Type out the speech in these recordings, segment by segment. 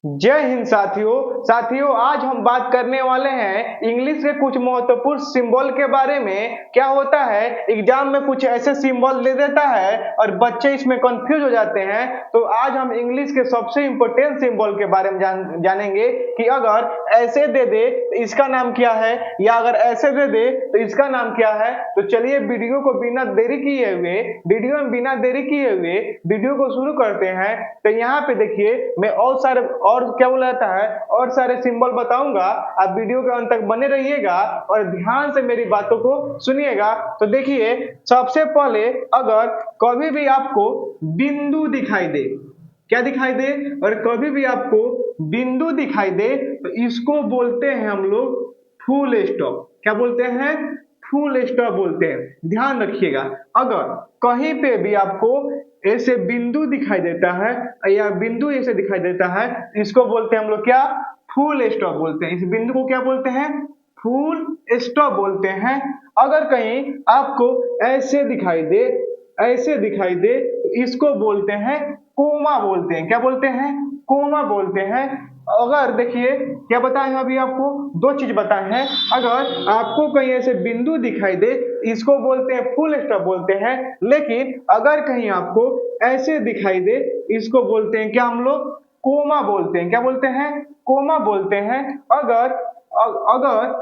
जय हिंद साथियों आज हम बात करने वाले हैं इंग्लिश के कुछ महत्वपूर्ण सिंबल के बारे में। क्या होता है एग्जाम में कुछ ऐसे सिंबल दे देता है और बच्चे इसमें कंफ्यूज हो जाते हैं। तो आज हम इंग्लिश के सबसे इंपॉर्टेंट सिंबल के बारे में जानेंगे कि अगर ऐसे दे दे तो इसका नाम क्या है, या अगर ऐसे दे दे तो इसका नाम क्या है। तो चलिए वीडियो को बिना देरी किए हुए वीडियो को शुरू करते हैं। तो यहाँ पे देखिए मैं और क्या बोला जाता है और सारे सिंबल बताऊंगा। आप वीडियो के अंत तक बने रहिएगा और ध्यान से मेरी बातों को सुनिएगा। तो देखिए सबसे पहले अगर कभी भी आपको बिंदु दिखाई दे, क्या दिखाई दे, और कभी भी आपको बिंदु दिखाई दे तो इसको बोलते हैं हम लोग फुल स्टॉप। क्या बोलते हैं? फुल स्टॉप बोलते हैं। ध्यान रखिएगा अगर कहीं पे भी आपको ऐसे बिंदु दिखाई देता है या बिंदु ऐसे दिखाई देता है इसको बोलते हैं हम लोग क्या? फुल स्टॉप बोलते हैं। इस बिंदु को क्या बोलते हैं? फुल स्टॉप बोलते हैं। अगर कहीं आपको ऐसे दिखाई दे तो इसको बोलते हैं कोमा बोलते हैं। क्या बोलते हैं? कोमा बोलते हैं। अगर देखिए क्या बताए अभी आपको दो चीज बताए हैं। अगर आपको कहीं ऐसे बिंदु दिखाई दे इसको बोलते हैं फुल स्टॉप बोलते हैं, लेकिन अगर कहीं आपको ऐसे दिखाई दे इसको बोलते हैं क्या हम लोग? कोमा बोलते हैं। क्या बोलते हैं? कोमा बोलते हैं। अगर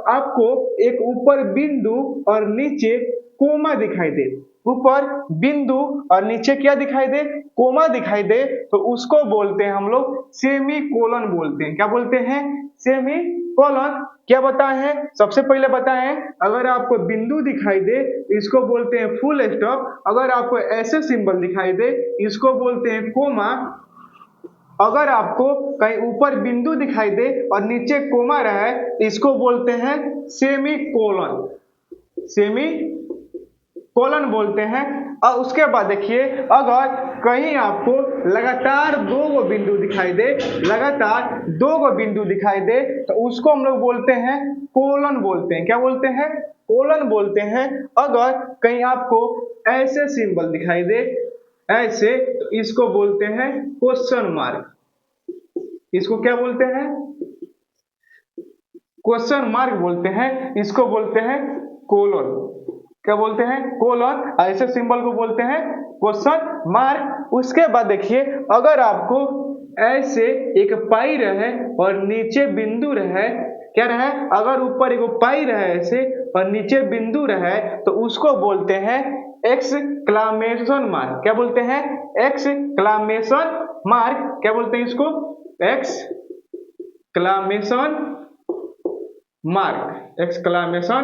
आपको एक ऊपर बिंदु और नीचे कोमा दिखाई दे, ऊपर बिंदु और नीचे क्या दिखाई दे? कोमा दिखाई दे, तो उसको बोलते हैं हम लोग सेमी कोलन बोलते हैं। क्या बोलते हैं? Semi colon. क्या बताए हैं? सबसे पहले बताए हैं अगर आपको बिंदु दिखाई दे इसको बोलते हैं फुल स्टॉप। अगर आपको ऐसे सिंबल दिखाई दे इसको बोलते हैं कोमा। अगर आपको कहीं ऊपर बिंदु दिखाई दे और नीचे कोमा रहे इसको बोलते हैं सेमी कोलन। सेमी कोलन बोलते हैं। और उसके बाद देखिए अगर कहीं आपको लगातार दो गो बिंदु दिखाई दे तो उसको हम लोग बोलते हैं कोलन बोलते हैं। क्या बोलते हैं? कोलन बोलते हैं। अगर कहीं आपको ऐसे सिंबल दिखाई दे ऐसे तो इसको बोलते हैं क्वेश्चन मार्क। इसको क्या बोलते हैं? क्वेश्चन मार्क बोलते हैं। इसको बोलते हैं कोलन। क्या बोलते हैं? कोलन। ऐसे सिंबल को बोलते हैं क्वेश्चन मार्क। उसके बाद देखिए अगर आपको ऐसे एक पाई रहे और नीचे बिंदु रहे, क्या रहे? अगर ऊपर एक पाई रहे ऐसे और नीचे बिंदु रहे तो उसको बोलते हैं एक्सक्लामेशन मार्क। क्या बोलते हैं? Exclamation mark. क्या बोलते हैं इसको? Exclamation mark. Exclamation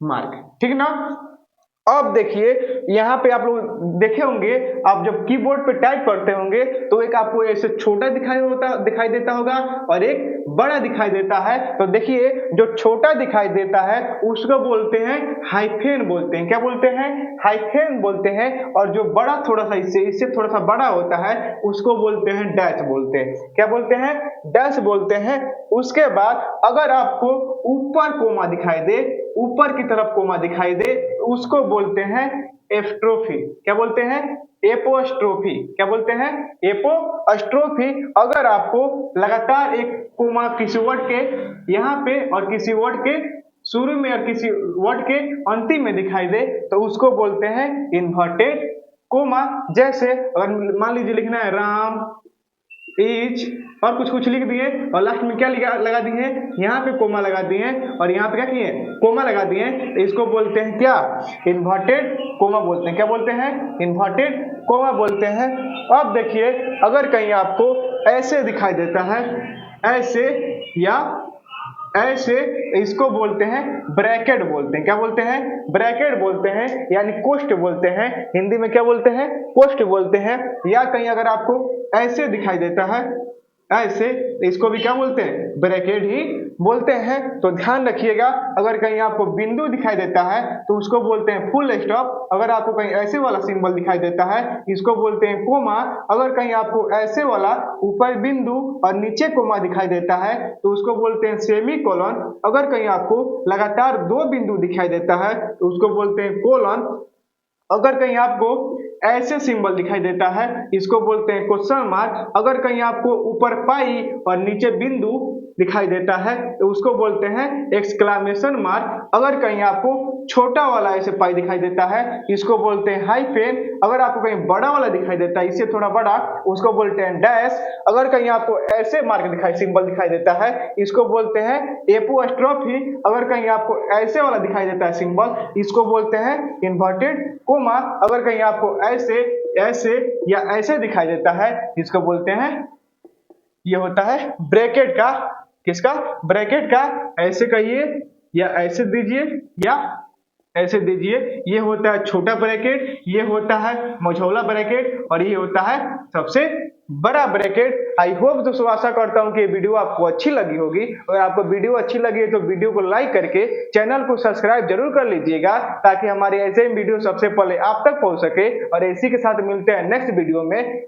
mark. ठीक ना? अब देखिए यहाँ पे आप लोग देखे होंगे, आप जब कीबोर्ड पे टाइप करते होंगे तो एक आपको ऐसे छोटा दिखाई देता होगा और एक बड़ा दिखाई देता है। तो देखिए जो छोटा दिखाई देता है उसको बोलते हैं हाइफेन बोलते हैं। क्या बोलते हैं? हाइफेन बोलते हैं। और जो बड़ा थोड़ा सा इससे थोड़ा सा बड़ा होता है उसको बोलते हैं डैश बोलते हैं। क्या बोलते हैं? डैश बोलते हैं। उसके बाद अगर आपको ऊपर कोमा दिखाई दे, ऊपर की तरफ कोमा दिखाई दे उसको बोलते हैं एपोस्ट्रोफी। क्या बोलते हैं? एपोस्ट्रोफी। क्या बोलते हैं? एपोस्ट्रोफी। अगर आपको लगातार एक कोमा किसी वर्ड के यहाँ पे और किसी वर्ड के शुरू में और किसी वर्ड के अंतिम में दिखाई दे तो उसको बोलते हैं इन्वर्टेड कोमा। जैसे अगर मान लीजिए लिखना है राम इज और कुछ लिख दिए और लास्ट में क्या लगा दिए? यहाँ पे कोमा लगा दिए और यहाँ पे क्या किए? कोमा लगा दिए। इसको बोलते हैं क्या? इन्वर्टेड कोमा बोलते हैं। क्या बोलते हैं? इन्वर्टेड कोमा बोलते हैं। अब देखिए अगर कहीं आपको ऐसे दिखाई देता है ऐसे या ऐसे, इसको बोलते हैं ब्रैकेट बोलते हैं। क्या बोलते हैं? ब्रैकेट बोलते हैं यानी कोष्ठ बोलते हैं। हिंदी में क्या बोलते हैं? कोष्ठ बोलते हैं। या कहीं अगर आपको ऐसे दिखाई देता है ऐसे, इसको भी क्या बोलते हैं? ब्रैकेट ही बोलते हैं। तो ध्यान रखिएगा अगर कहीं आपको बिंदु दिखाई देता है तो उसको बोलते हैं फुल स्टॉप। अगर आपको कहीं ऐसे वाला सिंबल दिखाई देता है इसको बोलते हैं कोमा। अगर कहीं आपको ऐसे वाला ऊपर बिंदु और नीचे कोमा दिखाई देता है तो उसको बोलते हैं सेमी कोलन। अगर कहीं आपको लगातार दो बिंदु दिखाई देता है तो उसको बोलते हैं कोलन। अगर कहीं आपको ऐसे सिंबल दिखाई देता है, इसको बोलते हैं क्वेश्चन मार्क। अगर कहीं आपको ऊपर पाई और नीचे बिंदु दिखाई देता है तो उसको बोलते हैं एक्सक्लेमेशन मार्क। अगर कहीं आपको छोटा वाला ऐसे पाई दिखाई देता है इसको बोलते हैं हाइफेन। अगर आपको कहीं बड़ा वाला दिखाई देता है इससे थोड़ा बड़ा उसको बोलते हैं डैश। अगर कहीं आपको ऐसे मार्क सिंबल दिखाई देता है इसको बोलते हैं एपोस्ट्रोफी। अगर कहीं आपको ऐसे वाला दिखाई देता है सिंबल इसको बोलते हैं इन्वर्टेड कोमा। अगर कहीं आपको ऐसे ऐसे या ऐसे दिखाई देता है इसको बोलते हैं, ये होता है ब्रैकेट का, किसका, ब्रैकेट का। ऐसे कहिए या ऐसे दीजिए या ऐसे दीजिए। ये होता है छोटा ब्रैकेट, ये होता है मझौला ब्रैकेट और ये होता है सबसे बड़ा ब्रैकेट। आई होप दोस्तों आशा करता हूं कि ये वीडियो आपको अच्छी लगी होगी। अगर आपको वीडियो अच्छी लगी है तो वीडियो को लाइक करके चैनल को सब्सक्राइब जरूर कर लीजिएगा ताकि हमारे ऐसे ही वीडियो सबसे पहले आप तक पहुंच सके। और इसी के साथ मिलते हैं नेक्स्ट वीडियो में।